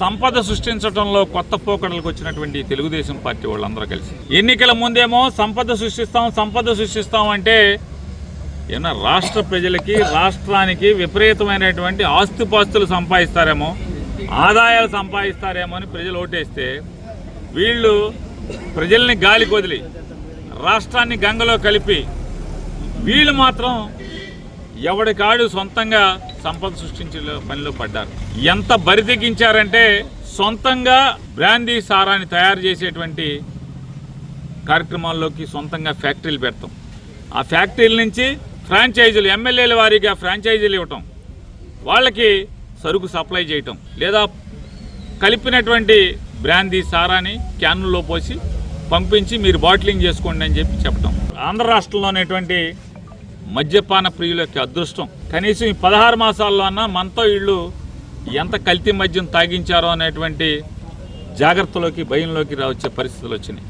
సంపద సృష్టించడంలో కొత్త పోకడలకు వచ్చినటువంటి తెలుగుదేశం పార్టీ వాళ్ళందరూ కలిసి ఎన్నికల ముందేమో సంపద సృష్టిస్తాం అంటే ఏమన్నా రాష్ట్ర ప్రజలకి రాష్ట్రానికి విపరీతమైనటువంటి ఆస్తిపాస్తులు సంపాదిస్తారేమో, ఆదాయాలు సంపాదిస్తారేమో అని ప్రజలు ఓటేస్తే వీళ్ళు ప్రజల్ని గాలికి వదిలి రాష్ట్రాన్ని గంగలో కలిపి వీళ్ళు మాత్రం ఎవడికాడు సొంతంగా సంపద సృష్టించే పనిలో పడ్డారు. ఎంత బరితెగించారంటే సొంతంగా బ్రాందీ సారాన్ని తయారు చేసేటువంటి కార్యక్రమాల్లోకి సొంతంగా ఫ్యాక్టరీలు పెడతాం, ఆ ఫ్యాక్టరీల నుంచి ఫ్రాంచైజీలు ఎమ్మెల్యేల వారీగా ఫ్రాంచైజీలు ఇవ్వటం, వాళ్ళకి సరుకు సప్లై చేయటం, లేదా కలిపినటువంటి బ్రాందీ సారాన్ని క్యాన్లలో పోసి పంపించి మీరు బాటిలింగ్ చేసుకోండి అని చెప్పటం. ఆంధ్ర రాష్ట్రంలో ఉన్నటువంటి మద్యపాన ప్రియుల యొక్క అదృష్టం కనీసం ఈ 16 మాసాల్లో అన్నా మనతో వీళ్ళు ఎంత కల్తీ మద్యం తాగించారో అనేటువంటి జాగ్రత్తలోకి భయంలోకి వచ్చే పరిస్థితులు వచ్చినాయి.